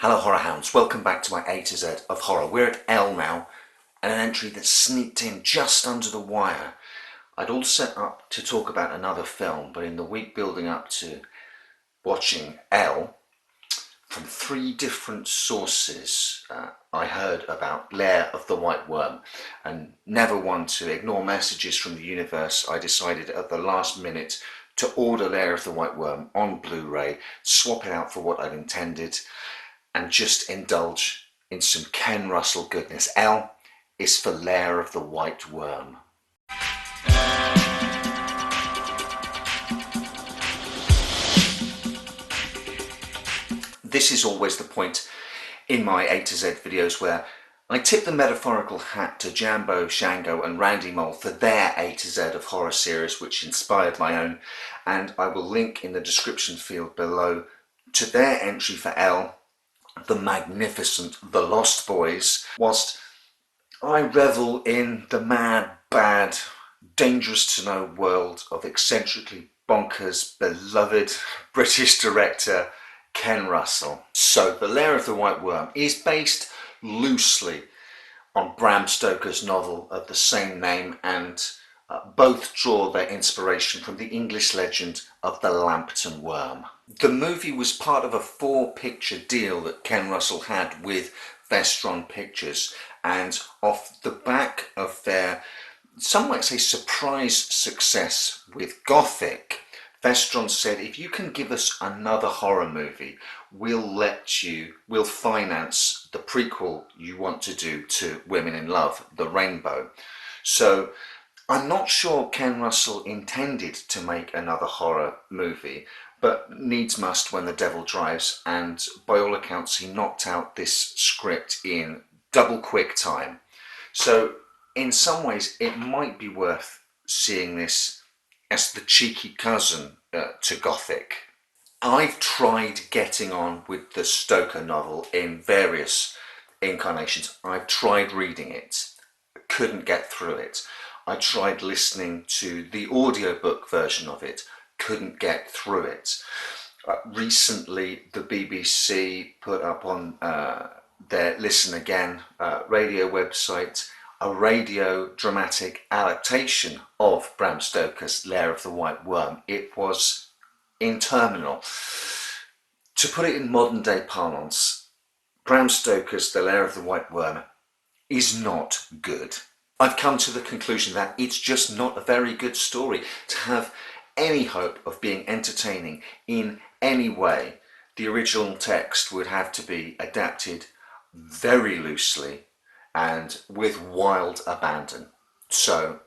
Hello Horror Hounds, welcome back to my A to Z of horror. We're at L now, and an entry that sneaked in just under the wire. I'd all set up to talk about another film, but in the week building up to watching L, from three different sources I heard about Lair of the White Worm, and never one to ignore messages from the universe. I decided at the last minute to order Lair of the White Worm on Blu-ray, swap it out for what I'd intended, and just indulge in some Ken Russell goodness. L is for Lair of the White Worm. This is always the point in my A to Z videos where I tip the metaphorical hat to Jambo, Shango and Randy Mole for their A to Z of horror series which inspired my own, and I will link in the description field below to their entry for L, the magnificent The Lost Boys, whilst I revel in the mad, bad, dangerous to know world of eccentrically bonkers, beloved British director Ken Russell. So, The Lair of the White Worm is based loosely on Bram Stoker's novel of the same name, and both draw their inspiration from the English legend of the Lambton Worm. The movie was part of a 4-picture deal that Ken Russell had with Vestron Pictures, and off the back of their, some might say, surprise success with Gothic, Vestron said, if you can give us another horror movie, we'll finance the prequel you want to do to Women in Love, The Rainbow. So I'm not sure Ken Russell intended to make another horror movie, but needs must when the devil drives, and by all accounts he knocked out this script in double quick time. So in some ways it might be worth seeing this as the cheeky cousin to Gothic. I've tried getting on with the Stoker novel in various incarnations. I've tried reading it, couldn't get through it. I tried listening to the audiobook version of it, couldn't get through it. Recently the BBC put up on their Listen Again radio website a radio dramatic adaptation of Bram Stoker's Lair of the White Worm. It was interminable. To put it in modern day parlance, Bram Stoker's The Lair of the White Worm is not good. I've come to the conclusion that it's just not a very good story. To have any hope of being entertaining in any way, the original text would have to be adapted very loosely and with wild abandon. So,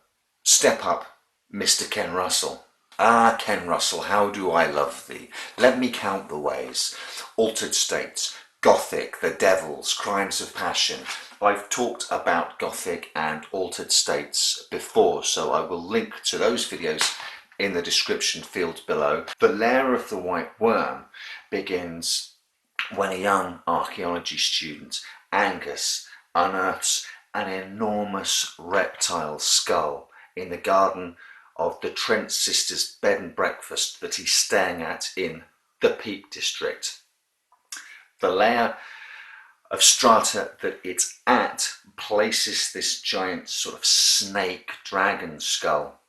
step up, Mr. Ken Russell. Ah, Ken Russell, how do I love thee. Let me count the ways. Altered States, Gothic, The Devils, Crimes of Passion. I've talked about Gothic and Altered States before, so I will link to those videos in the description field below. The Lair of the White Worm begins when a young archaeology student, Angus, unearths an enormous reptile skull in the garden of the Trent sisters' bed and breakfast that he's staying at in the Peak District. The layer of strata that it's at places this giant sort of snake dragon skull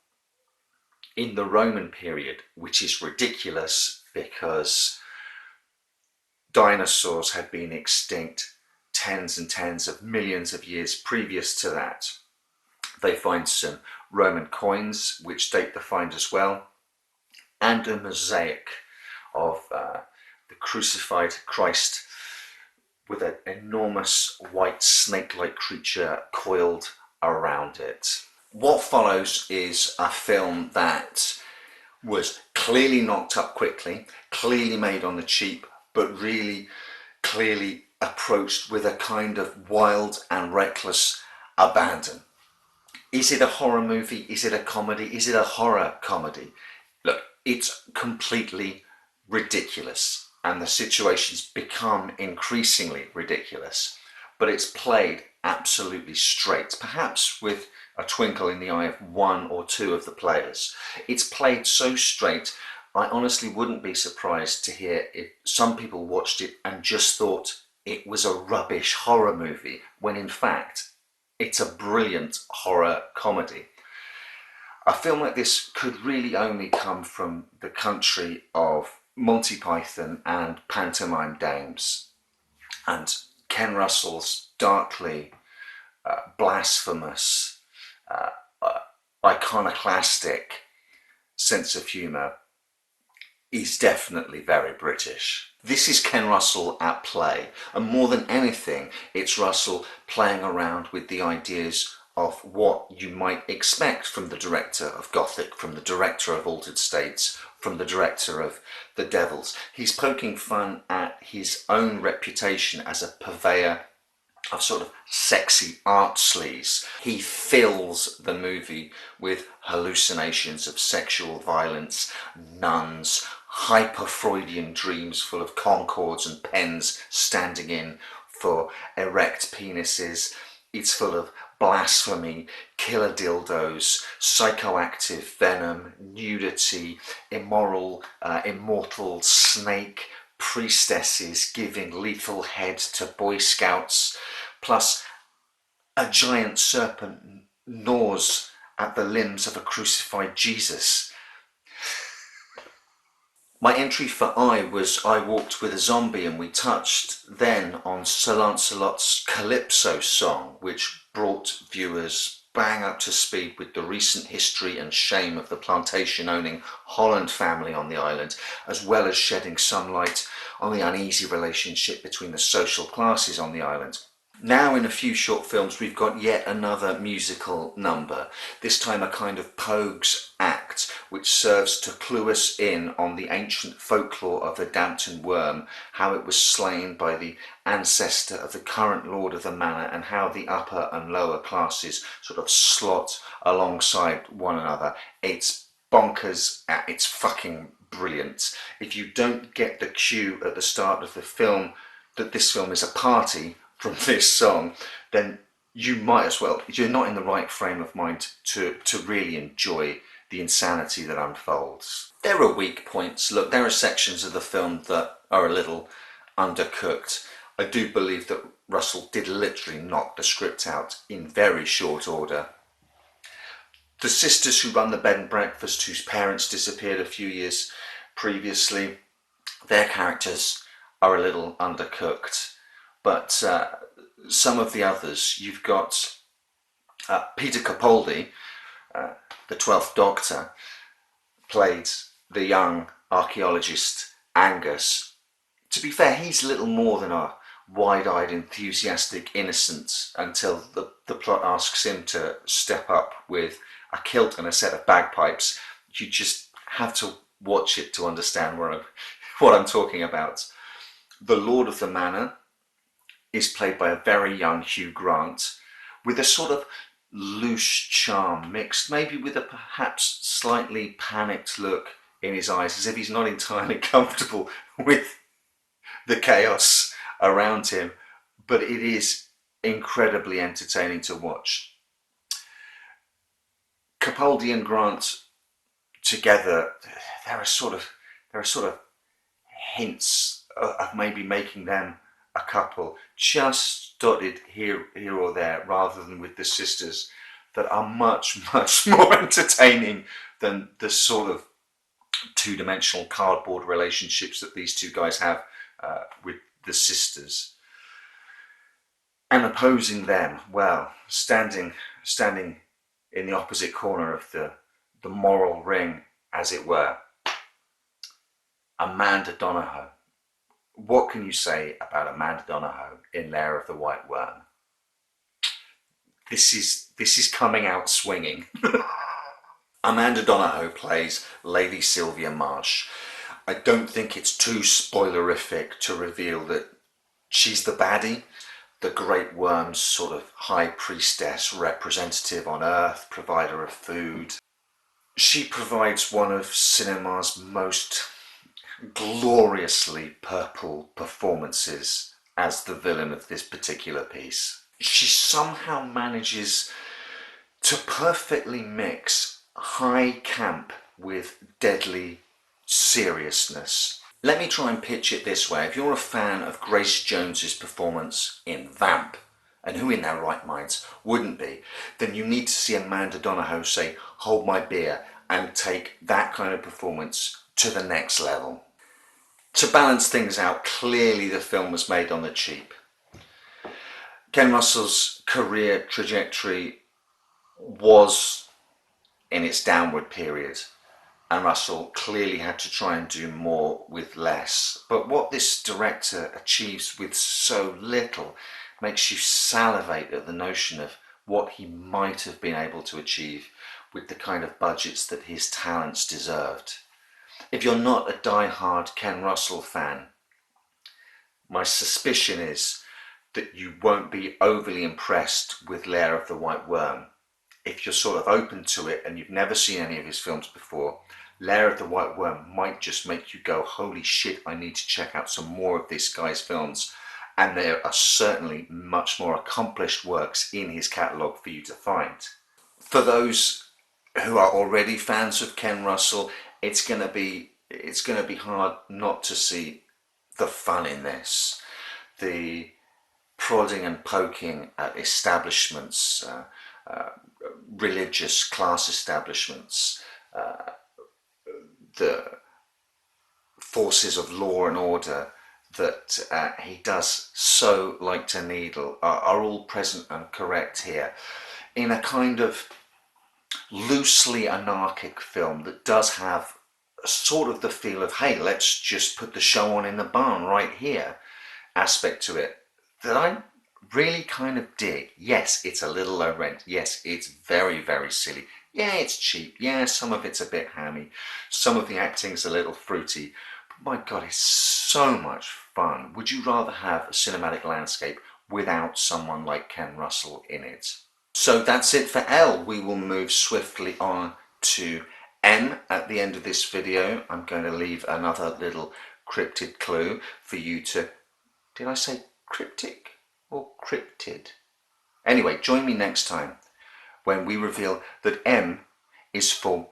in the Roman period, which is ridiculous because dinosaurs had been extinct tens and tens of millions of years previous to that. They find some Roman coins which date the find as well, and a mosaic of the crucified Christ with an enormous white snake-like creature coiled around it. What follows is a film that was clearly knocked up quickly, clearly made on the cheap, but really clearly approached with a kind of wild and reckless abandon. Is it a horror movie? Is it a comedy? Is it a horror comedy? Look, it's completely ridiculous, and the situations become increasingly ridiculous, but it's played absolutely straight, perhaps with a twinkle in the eye of one or two of the players. It's played so straight, I honestly wouldn't be surprised to hear if some people watched it and just thought it was a rubbish horror movie, when in fact it's a brilliant horror comedy. A film like this could really only come from the country of Monty Python and pantomime dames, and Ken Russell's darkly blasphemous, iconoclastic sense of humour is definitely very British. This is Ken Russell at play, and more than anything, it's Russell playing around with the ideas of what you might expect from the director of Gothic, from the director of Altered States, from the director of The Devils. He's poking fun at his own reputation as a purveyor of sort of sexy art sleaze. He fills the movie with hallucinations of sexual violence, nuns, hyper-Freudian dreams full of concords and pens standing in for erect penises. It's full of blasphemy, killer dildos, psychoactive venom, nudity, immoral, immortal snake, priestesses giving lethal head to Boy Scouts, plus a giant serpent gnaws at the limbs of a crucified Jesus. My entry for I was I Walked with a Zombie, and we touched then on Sir Lancelot's Calypso song, which brought viewers bang up to speed with the recent history and shame of the plantation-owning Holland family on the island, as well as shedding some light on the uneasy relationship between the social classes on the island. Now, in a few short films, we've got yet another musical number, this time a kind of Pogues act, which serves to clue us in on the ancient folklore of the Dampton worm, how it was slain by the ancestor of the current lord of the manor, and how the upper and lower classes sort of slot alongside one another. It's bonkers, it's fucking brilliant. If you don't get the cue at the start of the film that this film is a party from this song, then you might as well, you're not in the right frame of mind to really enjoy the insanity that unfolds. There are weak points. Look, there are sections of the film that are a little undercooked. I do believe that Russell did literally knock the script out in very short order. The sisters who run the bed and breakfast, whose parents disappeared a few years previously, their characters are a little undercooked. But some of the others, you've got Peter Capaldi, the 12th Doctor, played the young archaeologist Angus. To be fair, he's little more than a wide-eyed, enthusiastic innocent until the plot asks him to step up with a kilt and a set of bagpipes. You just have to watch it to understand what I'm talking about. The Lord of the Manor is played by a very young Hugh Grant, with a sort of loose charm mixed maybe with a perhaps slightly panicked look in his eyes, as if he's not entirely comfortable with the chaos around him, but it is incredibly entertaining to watch. Capaldi and Grant together, there are sort of hints of maybe making them a couple, just dotted here or there, rather than with the sisters, that are much more entertaining than the sort of two-dimensional cardboard relationships that these two guys have with the sisters. And opposing them, well, standing in the opposite corner of the moral ring, as it were, Amanda Donohoe. What can you say about Amanda Donohoe in Lair of the White Worm? This is coming out swinging. Amanda Donohoe plays Lady Sylvia Marsh. I don't think it's too spoilerific to reveal that she's the baddie, the Great Worm's sort of high priestess, representative on Earth, provider of food. She provides one of cinema's most gloriously purple performances as the villain of this particular piece. She somehow manages to perfectly mix high camp with deadly seriousness. Let me try and pitch it this way. If you're a fan of Grace Jones's performance in Vamp, and who in their right minds wouldn't be, then you need to see Amanda Donohoe say, "Hold my beer," and take that kind of performance to the next level. To balance things out, clearly the film was made on the cheap. Ken Russell's career trajectory was in its downward period, and Russell clearly had to try and do more with less. But what this director achieves with so little makes you salivate at the notion of what he might have been able to achieve with the kind of budgets that his talents deserved. If you're not a die-hard Ken Russell fan, my suspicion is that you won't be overly impressed with Lair of the White Worm. If you're sort of open to it and you've never seen any of his films before, Lair of the White Worm might just make you go, holy shit, I need to check out some more of this guy's films. And there are certainly much more accomplished works in his catalogue for you to find. For those who are already fans of Ken Russell, it's going to be hard not to see the fun in this. The prodding and poking at establishments, religious class establishments, the forces of law and order that he does so like to needle are all present and correct here in a kind of loosely anarchic film that does have sort of the feel of, hey, let's just put the show on in the barn right here aspect to it that I really kind of dig. Yes, it's a little low rent. Yes, it's very, very silly. Yeah, it's cheap. Yeah, some of it's a bit hammy. Some of the acting's a little fruity. But my God, it's so much fun. Would you rather have a cinematic landscape without someone like Ken Russell in it? So that's it for L. We will move swiftly on to M at the end of this video. I'm going to leave another little cryptid clue for you to... Did I say cryptic or cryptid? Anyway, join me next time when we reveal that M is for